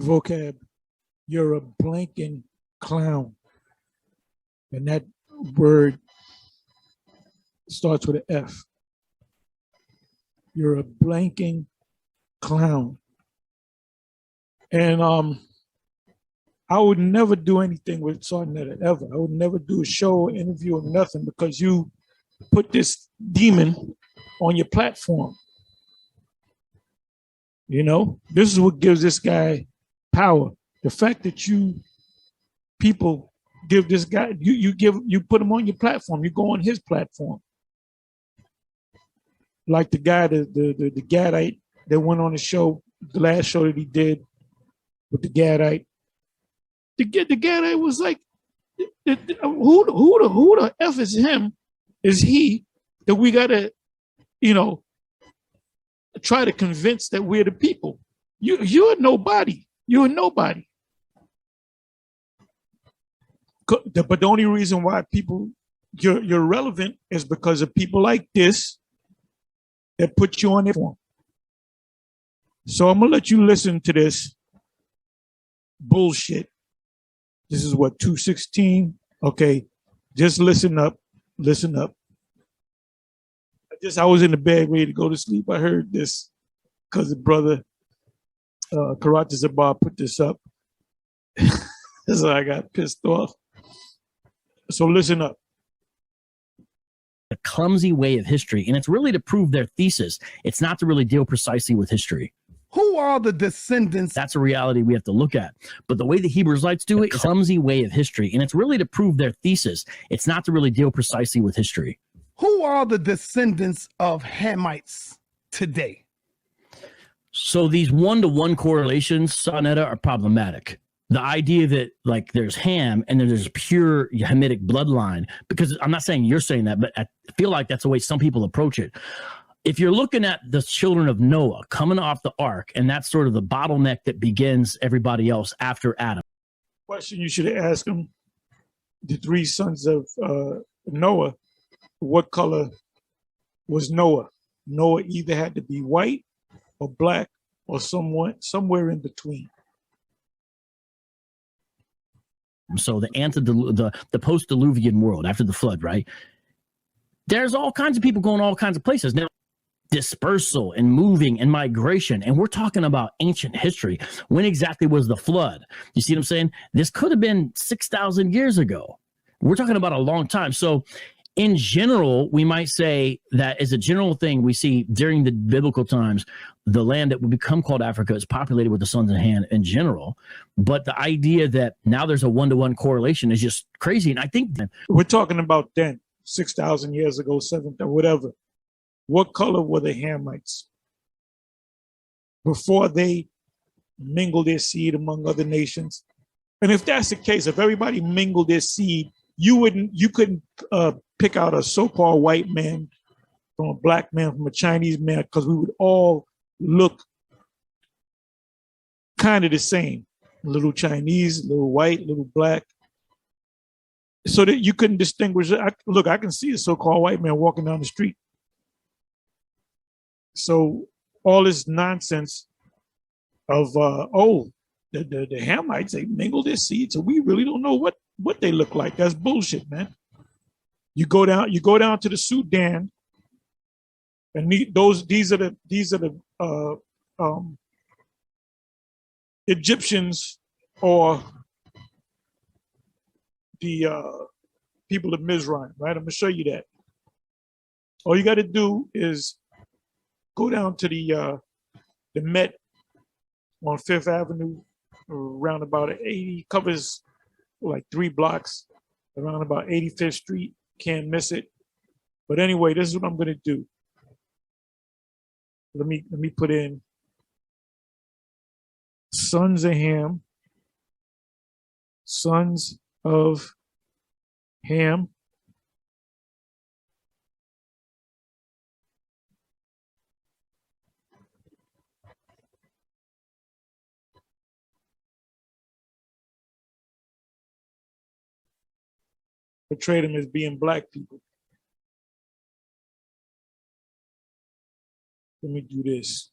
Vocab, you're a blanking clown. And that word starts with an F. You're a blanking clown. And I would never do anything with Sarnetta ever. I would never do a show, interview, or nothing, because you put this demon on your platform. You know, this is what gives this guy power. The fact that people give this guy, you put him on your platform, you go on his platform. Like the guy, the Gadite that went on the show, the last show that he did with the Gadite. The Gadite was like, who the F is him? Is he that we gotta, try to convince that we're the people? You're nobody. You're nobody. But the only reason why you're relevant is because of people like this that put you on their form. So I'm gonna let you listen to this bullshit. This is what, 2:16? Okay, just listen up. Listen up. I was in the bed ready to go to sleep. I heard this because the brother Karate Zabar put this up. So I got pissed off. So listen up. A clumsy way of history, and it's really to prove their thesis. It's not to really deal precisely with history. Who are the descendants? That's a reality we have to look at. But the way the Hebrew Israelites do it, clumsy way of history, and it's really to prove their thesis. It's not to really deal precisely with history. Who are the descendants of Hamites today? So these one-to-one correlations, Sarnetta, are problematic. The idea that like there's Ham and then there's pure Hamitic bloodline, because I'm not saying you're saying that, but I feel like that's the way some people approach it. If you're looking at the children of Noah coming off the ark, and that's sort of the bottleneck that begins everybody else after Adam. Question you should have asked them, the three sons of Noah, what color was Noah? Noah either had to be white or black or somewhere in between. So the post-diluvian world after the flood, right? There's all kinds of people going all kinds of places. Now, dispersal and moving and migration, and we're talking about ancient history. When exactly was the flood? You see what I'm saying? This could have been 6,000 years ago. We're talking about a long time. So in general, we might say that as a general thing, we see during the biblical times, the land that would become called Africa is populated with the sons of Ham in general. But the idea that now there's a one-to-one correlation is just crazy. And I think we're talking about then, 6,000 years ago, 7,000, whatever. What color were the Hamites before they mingled their seed among other nations? And if that's the case, if everybody mingled their seed, you couldn't pick out a so-called white man from a black man, from a Chinese man, because we would all look kind of the same. A little Chinese, a little white, a little black. So that you couldn't distinguish. Look, I can see a so-called white man walking down the street. So all this nonsense of, the Hamites, they mingle their seeds, so we really don't know what they look like. That's bullshit, man. You go down to the Sudan, and these are the Egyptians or the people of Mizraim, right? I'm gonna show you that. All you got to do is go down to the Met on 5th Avenue, around about 80, covers like 3 blocks, around about 85th Street. Can't miss it. But anyway, this is what I'm gonna do. Let me put in sons of Ham, sons of Ham. Portray them as being black people. Let me do this.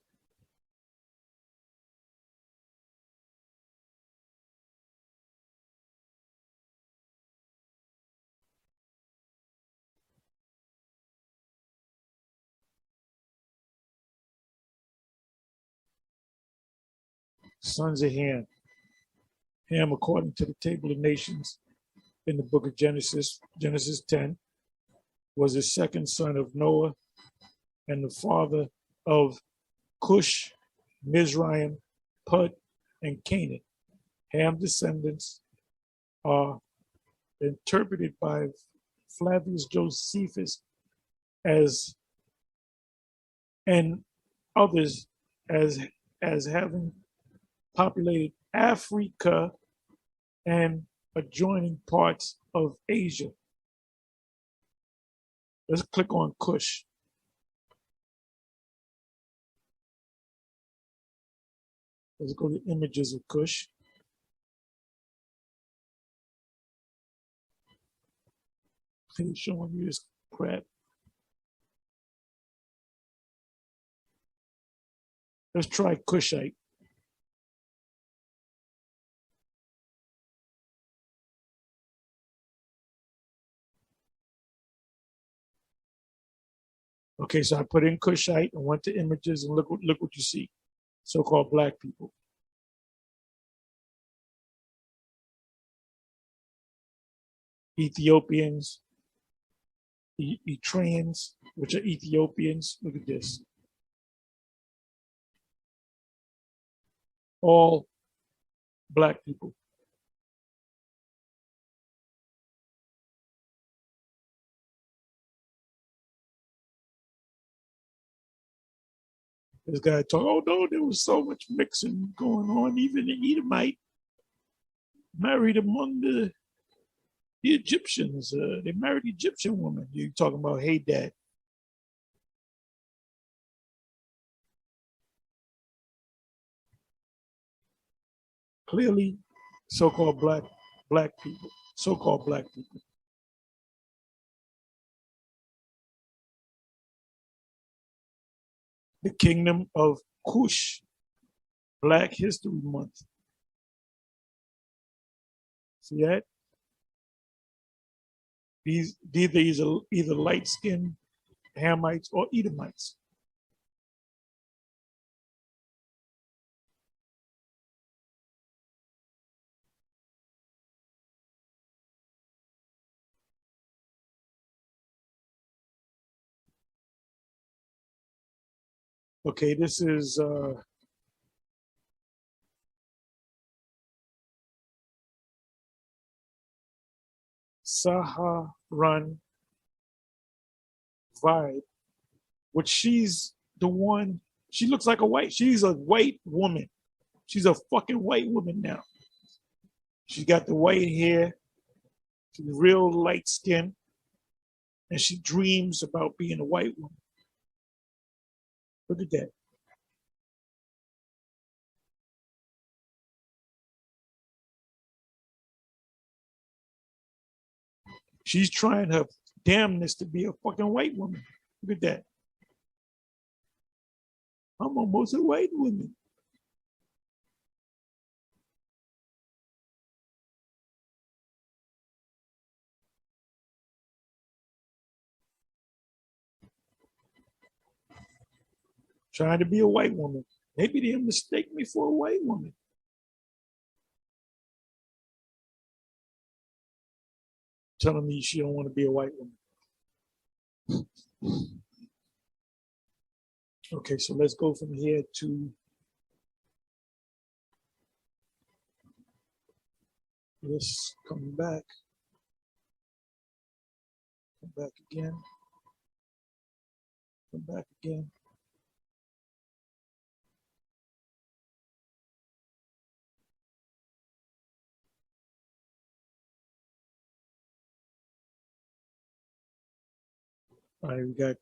Sons of Ham. Ham, according to the table of nations in the book of Genesis, Genesis 10, was the second son of Noah and the father of Cush, Mizraim, Put, and Canaan. Ham descendants are interpreted by Flavius Josephus as and others as having populated Africa and adjoining parts of Asia. Let's click on Cush. Let's go to images of Cush. He's showing you this crap. Let's try Cushite. Okay, so I put in Cushite and went to images, and look what you see. So-called black people. Ethiopians, Eritreans, which are Ethiopians. Look at this. All black people. This guy talk, oh no, there was so much mixing going on. Even the Edomite married among the Egyptians. They married Egyptian women. You talking about, hey, dad. Clearly, so-called black people, so-called black people. The Kingdom of Cush, Black History Month. See that? These are either light-skinned Hamites or Edomites. Okay, this is Saharan vibe, which she's the one, she looks like she's a white woman. She's a fucking white woman now. She's got the white hair, she's real light skin, and she dreams about being a white woman. Look at that. She's trying her damnness to be a fucking white woman. Look at that. I'm almost a white woman. Trying to be a white woman. Maybe they'll mistake me for a white woman. Telling me she don't want to be a white woman. Okay, so let's go from here to this. Coming back. Come back again. Come back again. All right, we got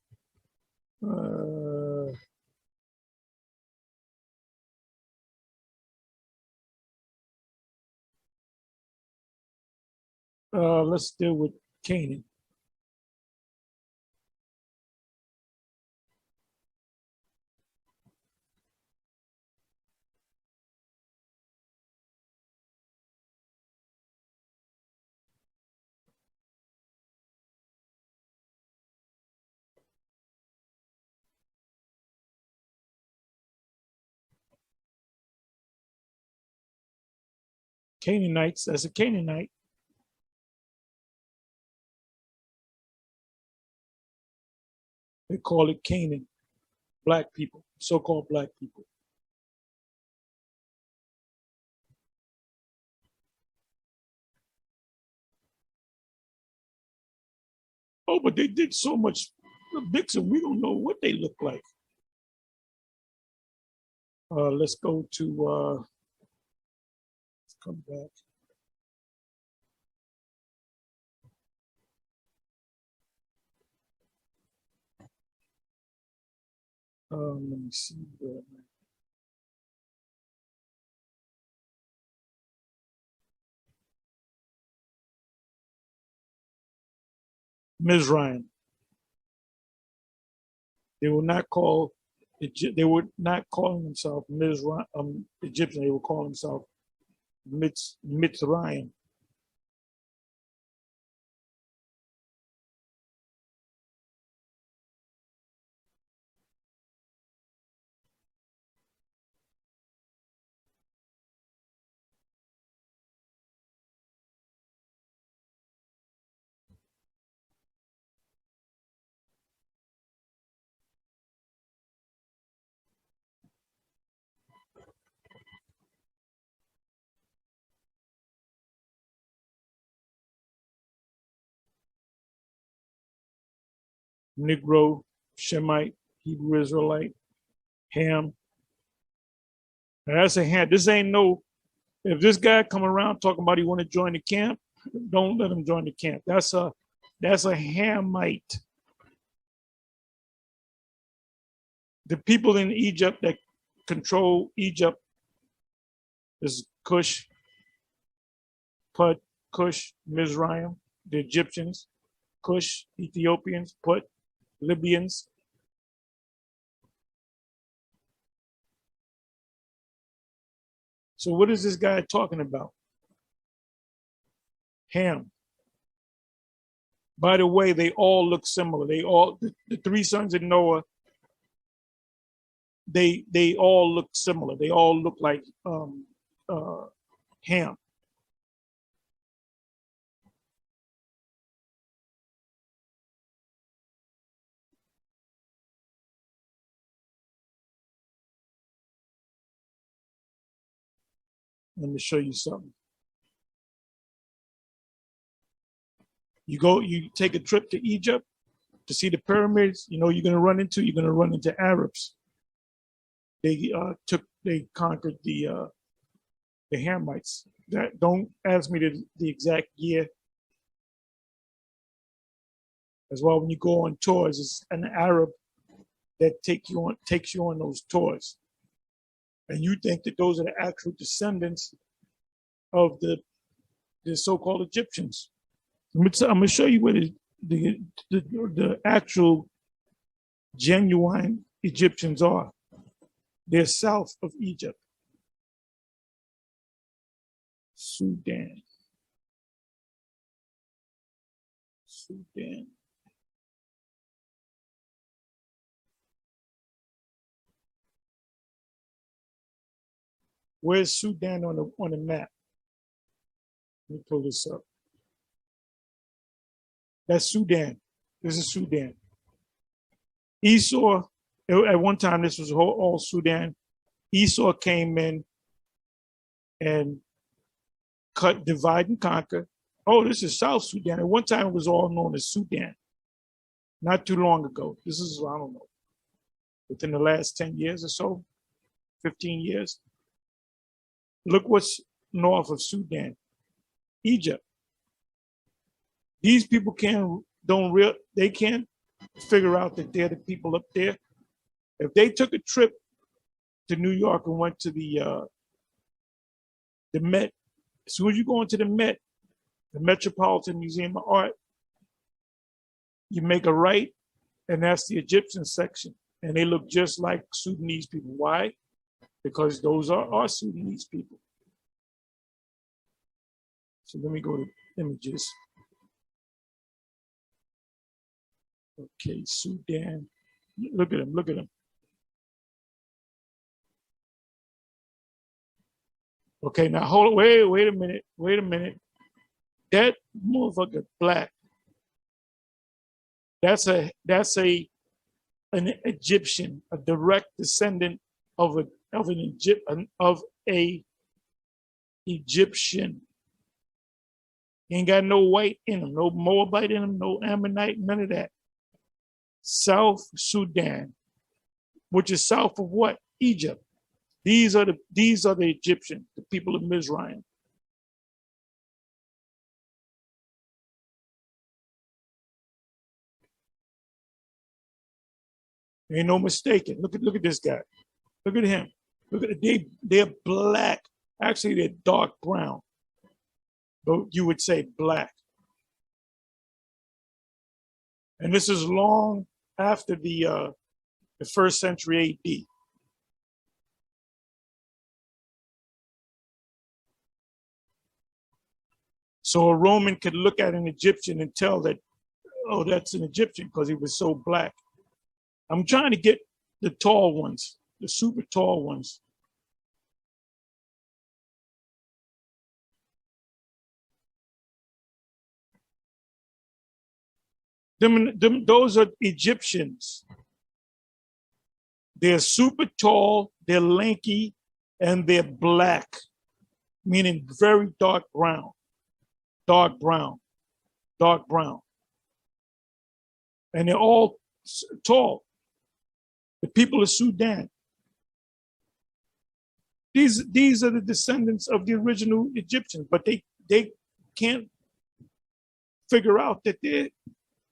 let's deal with Canaan. Canaanites, that's a Canaanite. They call it Canaan, black people, so-called black people. Oh, but they did so much Vixen, we don't know what they look like. Let's go to, let's come back. Let me see. Mizraim. They were not called. They were not calling themselves Mizraim, Egyptian. They were calling themselves Mitzrayim. Negro, Shemite, Hebrew Israelite, Ham. Now that's a Ham. This ain't no. If this guy come around talking about he want to join the camp, don't let him join the camp. That's a Hamite. The people in Egypt that control Egypt is Cush, Put, Cush, Mizraim, the Egyptians, Cush, Ethiopians, Put, Libyans. So what is this guy talking about? Ham. By the way, they all look similar. They all, the three sons of Noah, they all look similar. They all look like Ham. Let me show you something. You take a trip to Egypt to see the pyramids. You know you're gonna run into Arabs. They conquered the Hamites. That, don't ask me the exact year. As well, when you go on tours, it's an Arab that takes you on those tours. And you think that those are the actual descendants of the so-called Egyptians. I'm gonna show you where the actual genuine Egyptians are. They're south of Egypt. Sudan. Where's Sudan on the map? Let me pull this up. That's Sudan. This is Sudan. Esau, at one time, this was all Sudan. Esau came in and divide and conquer. Oh, this is South Sudan. At one time, it was all known as Sudan. Not too long ago. This is, I don't know, within the last 10 years or so, 15 years. Look what's north of Sudan, Egypt. These people can't figure out that they're the people up there. If they took a trip to New York and went to the Met, as soon as you go into the Met, the Metropolitan Museum of Art, you make a right, and that's the Egyptian section. And they look just like Sudanese people. Why? Because those are our Sudanese people. So let me go to images. Okay, Sudan. Look at them. Okay, now hold on, wait a minute. That motherfucker black. That's an Egyptian, a direct descendant of a Egyptian. He ain't got no white in him, no Moabite in him, no Ammonite, none of that. South Sudan, which is south of what? Egypt. These are the Egyptians, the people of Mizraim. Ain't no mistaking. Look at this guy. Look at him. Look at they're black. Actually, they're dark brown. But you would say black. And this is long after the 1st century AD. So a Roman could look at an Egyptian and tell that, oh, that's an Egyptian because he was so black. I'm trying to get the tall ones, the super tall ones. Those are Egyptians. They're super tall, they're lanky, and they're black, meaning very dark brown, dark brown, dark brown. And they're all tall. The people of Sudan. These are the descendants of the original Egyptians, but they can't figure out that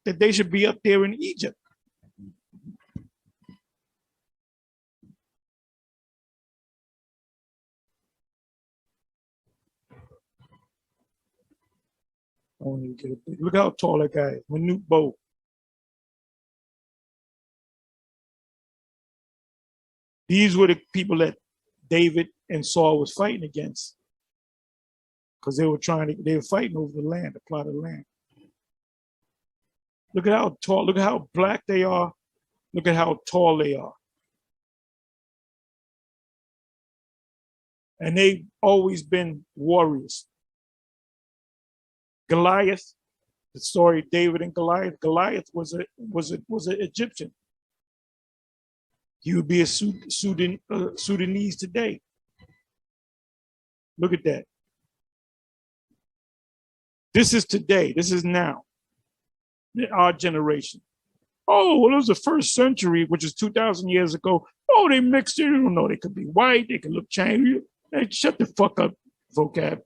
they should be up there in Egypt. Look how tall that guy is, Manute Bo. These were the people that David and Saul was fighting against, because they were fighting over the land, the plot of land. Look at how tall, look at how black they are. Look at how tall they are. And they've always been warriors. Goliath, the story of David and Goliath. Goliath was an Egyptian. He would be a Sudanese today. Look at that. This is today. This is now. Our generation. Oh, well, it was the 1st century, which is 2,000 years ago. Oh, they mixed it. You don't know. They could be white. They could look Chinese. Hey, shut the fuck up, Vocab.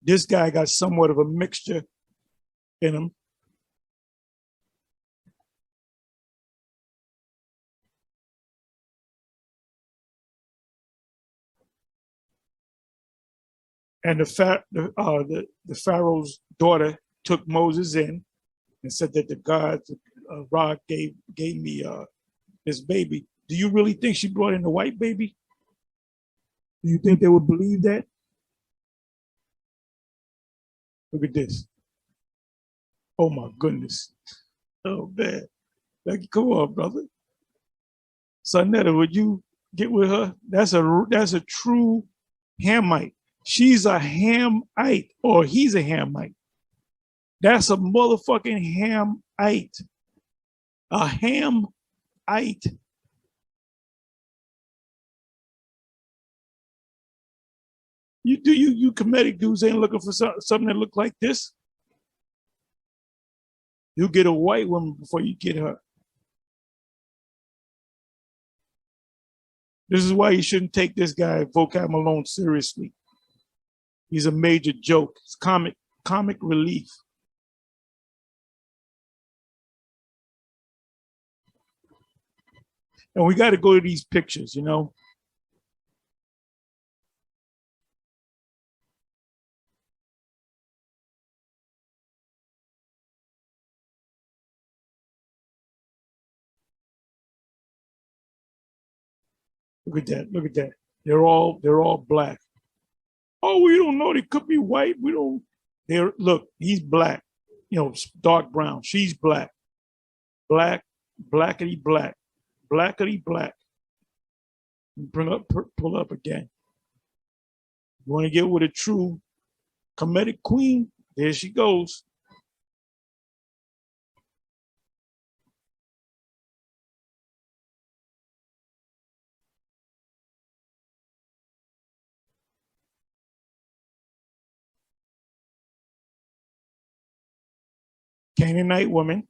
This guy got somewhat of a mixture in him. And the Pharaoh's daughter took Moses in and said that the God, Ra, gave me this baby. Do you really think she brought in a white baby? Do you think they would believe that? Look at this. Oh my goodness. Oh man. Like, come on, brother. Sonetta, would you get with her? That's a true Hamite. She's a Hamite, or he's a Hamite. That's a motherfucking Hamite. A Hamite. You comedic dudes ain't looking for something that look like this. You get a white woman before you get her. This is why you shouldn't take this guy, Vocab Malone, seriously. He's a major joke. It's comic relief. And we got to go to these pictures, you know. Look at that. Look at that. They're all black. Oh, we don't know. They could be white. We don't. There, look, he's black. You know, dark brown. She's black. Black, blackety black, blackety black. Pull up again. You want to get with a true comedic queen? There she goes. Canaanite woman.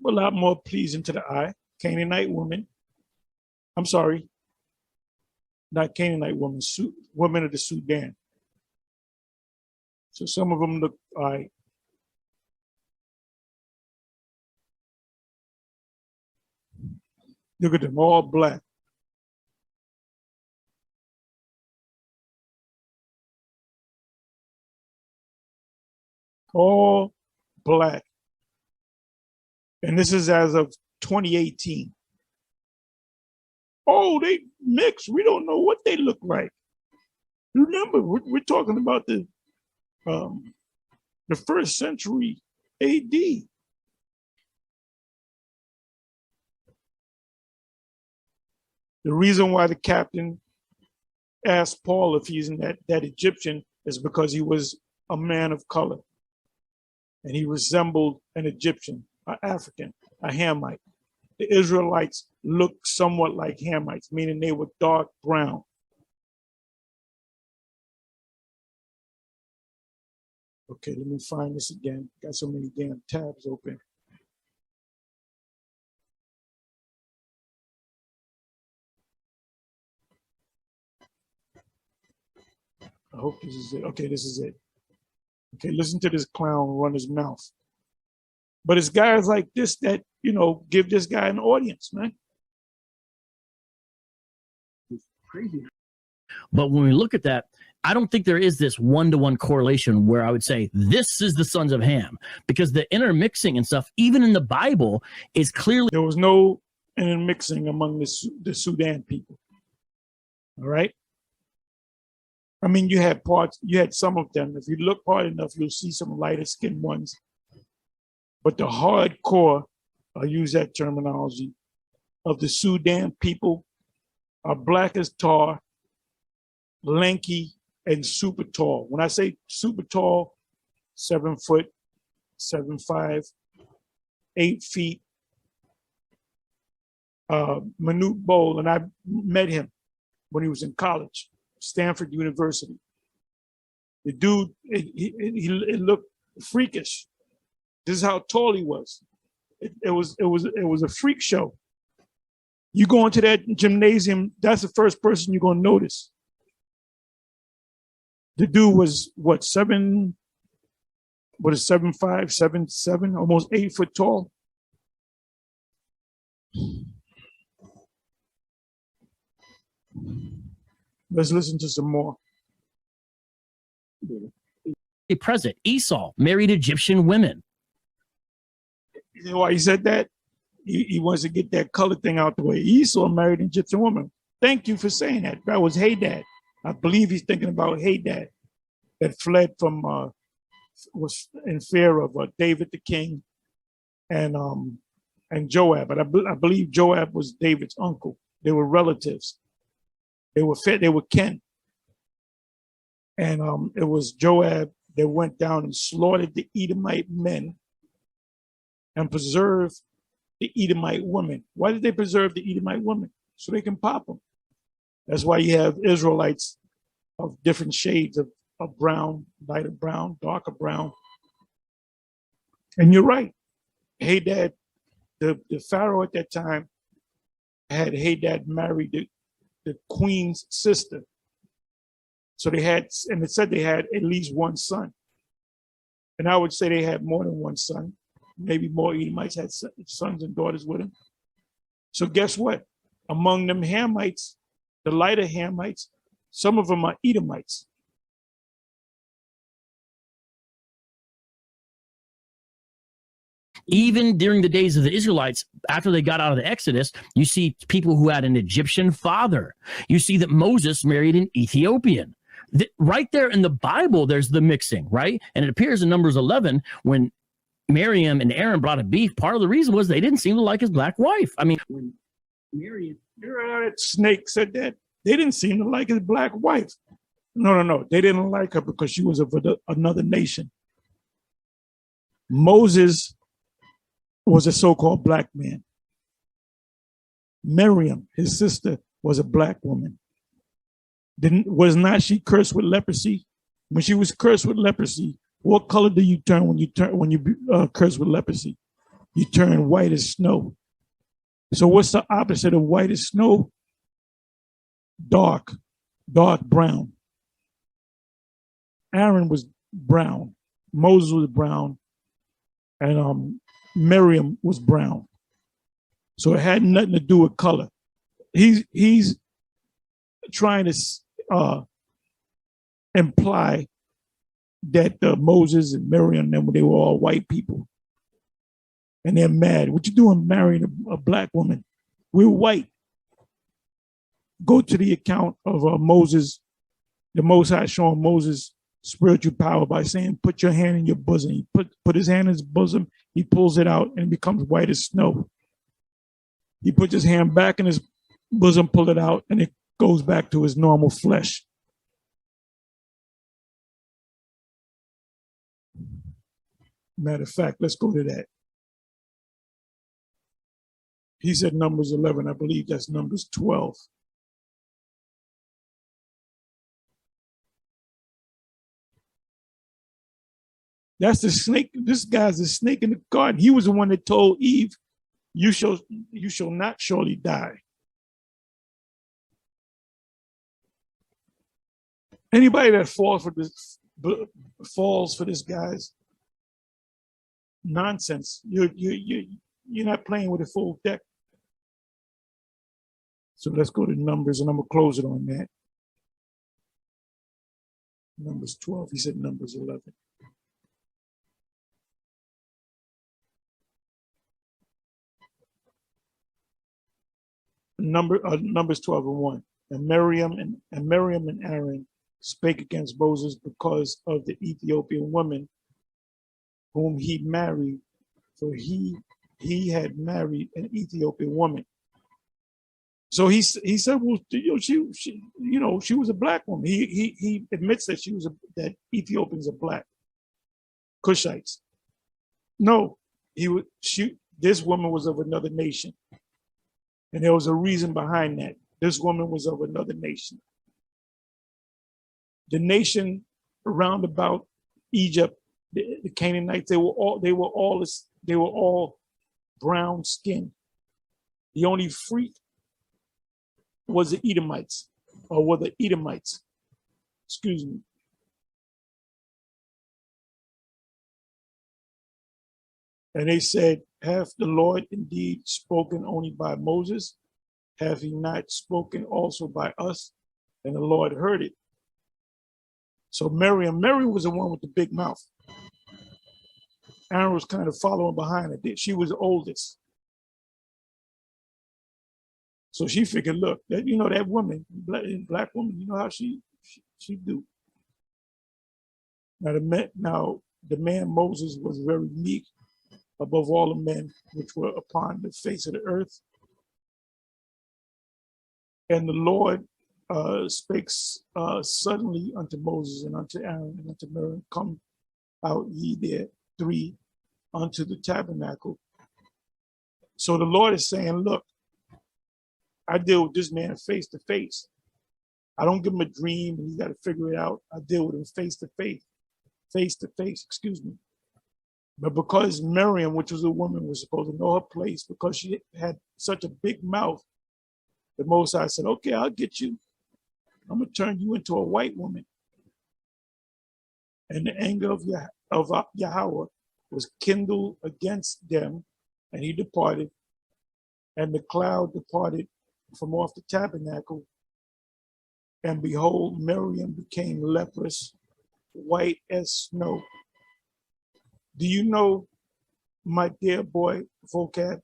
A lot more pleasing to the eye. Canaanite woman. I'm sorry. Not Canaanite woman, women of the Sudan. So some of them look all right. Look at them, all black. All black. And this is as of 2018. Oh, they mix. We don't know what they look like. Remember, we're talking about the first century AD. The reason why the captain asked Paul if he's in that Egyptian is because he was a man of color. And he resembled an Egyptian, an African, a Hamite. The Israelites looked somewhat like Hamites, meaning they were dark brown. Okay, let me find this again. Got so many damn tabs open. I hope this is it. Okay, this is it. Okay, listen to this clown run his mouth. But it's guys like this that, you know, give this guy an audience, man. It's crazy. But when we look at that, I don't think there is this one-to-one correlation where I would say this is the sons of Ham, because the intermixing and stuff, even in the Bible, is clearly. There was no intermixing among the Sudan people. All right. I mean, you had some of them. If you look hard enough, you'll see some lighter skinned ones. But the hardcore, I'll use that terminology, of the Sudan people are black as tar, lanky, and super tall. When I say super tall, 7 foot, 7'5", 8 feet. Manute Bol, and I met him when he was in college, Stanford University. The dude, it looked freakish. This is how tall he was. It was a freak show. You go into that gymnasium, that's the first person you're gonna notice. The dude was what, 7'5", 7'7", almost 8 foot tall. Let's listen to some more. Present. Esau married Egyptian women. You know why he said that? He wants to get that color thing out the way. Esau married an Egyptian woman. Thank you for saying that. That was Hadad. I believe he's thinking about Hadad that fled from, was in fear of David the king and Joab. But I believe Joab was David's uncle. They were relatives. They were kin. And it was Joab that went down and slaughtered the Edomite men and preserved the Edomite women. Why did they preserve the Edomite women? So they can pop them. That's why you have Israelites of different shades of brown, lighter brown, darker brown. And you're right. Hadad, the Pharaoh at that time, had Hadad marry the queen's sister. So they had, and it said they had at least one son. And I would say they had more than one son. Maybe more Edomites had sons and daughters with him. So guess what? Among them Hamites, the lighter Hamites, some of them are Edomites. Even during the days of the Israelites, after they got out of the Exodus, you see people who had an Egyptian father. You see that Moses married an Ethiopian. Right there in the Bible, there's the mixing, right? And it appears in Numbers 11 when Miriam and Aaron brought a beef. Part of the reason was they didn't seem to like his black wife. I mean, when Miriam, that snake said that they didn't seem to like his black wife. No. They didn't like her because she was of another nation. Moses was a so-called black man. Miriam, his sister, was a black woman. Was not she cursed with leprosy? When she was cursed with leprosy, what color do you turn when you cursed with leprosy? You turn white as snow. So what's the opposite of white as snow? Dark brown. Aaron was brown. Moses was brown. And Miriam was brown. So it had nothing to do with color. He's trying to imply that Moses and Miriam and them, they were all white people. And they're mad. What you doing marrying a black woman? We're white. Go to the account of Moses, the Most High showing Moses spiritual power by saying, put your hand in your bosom. He put his hand in his bosom, he pulls it out and it becomes white as snow. He puts his hand back in his bosom, pull it out, and it goes back to his normal flesh. Matter of fact, let's go to that. He said Numbers 11. I believe that's Numbers 12. That's the snake. This guy's the snake in the garden. He was the one that told Eve, you shall not surely die. Anybody that falls for this guy's nonsense, you're not playing with a full deck. So let's go to Numbers, and I'm gonna close it on that. Numbers 12. He said Numbers 11. Numbers 12 and 1. And Miriam and Aaron spake against Moses because of the Ethiopian woman whom he married, for he had married an Ethiopian woman. So he said, well, she was a black woman. He admits that that Ethiopians are black, Cushites. No, this woman was of another nation. And there was a reason behind that. This woman was of another nation. The nation around about Egypt, the Canaanites, they were all brown skinned. The only freak was the Edomites, or were the Edomites. Excuse me. And they said, hath the Lord indeed spoken only by Moses? Have he not spoken also by us? And the Lord heard it. So Miriam was the one with the big mouth. Aaron was kind of following behind her. She was the oldest. So she figured, look, that that woman, black woman, you know how she do. Now the man Moses was very meek above all the men which were upon the face of the earth. And the Lord spake suddenly unto Moses and unto Aaron and unto Miriam, come out ye there three unto the tabernacle. So the Lord is saying, look, I deal with this man face to face. I don't give him a dream and he's got to figure it out. I deal with him face to face, excuse me. But because Miriam, which was a woman, was supposed to know her place, because she had such a big mouth, the Most High said, okay, I'll get you. I'm going to turn you into a white woman. And the anger of Yahawah was kindled against them, and he departed. And the cloud departed from off the tabernacle. And behold, Miriam became leprous, white as snow. Do you know my dear boy, Vocab,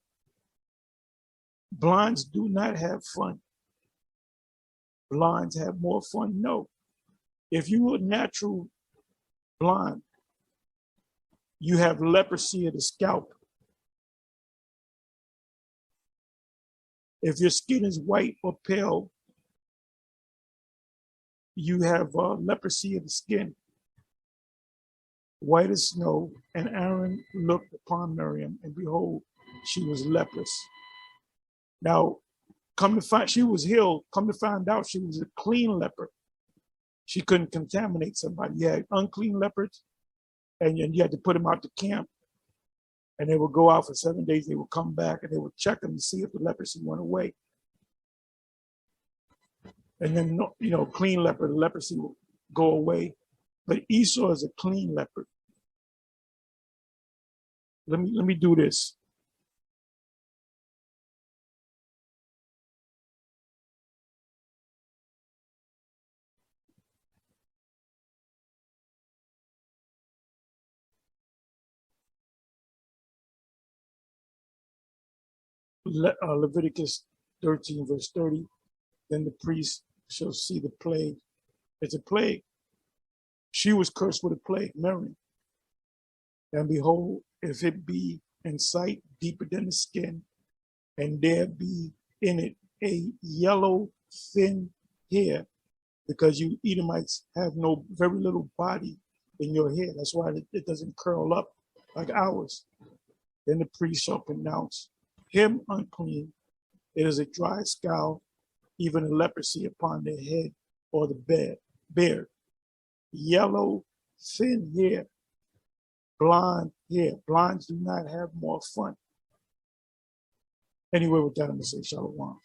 blondes do not have fun. Blondes have more fun. No. If you were natural blonde, you have leprosy of the scalp. If your skin is white or pale, you have leprosy of the skin. White as snow, and Aaron looked upon Miriam, and behold, she was leprous. Now, come to find, she was healed. Come to find out, she was a clean leper. She couldn't contaminate somebody. You had unclean lepers, and you had to put them out to camp, and they would go out for 7 days. They would come back, and they would check them to see if the leprosy went away. And then, you know, clean leper, the leprosy will go away. But Esau is a clean leper. Let me do this. Leviticus 13, verse 30. Then the priest shall see the plague. It's a plague. She was cursed with a plague, Miriam. And behold, if it be in sight deeper than the skin, and there be in it a yellow thin hair, because you Edomites have no very little body in your hair. That's why it doesn't curl up like ours. Then the priest shall pronounce him unclean. It is a dry scald, even a leprosy upon their head or the beard. Yellow, thin hair, blonde hair. Blondes do not have more fun. Anyway, with that, I'm going to say shalom.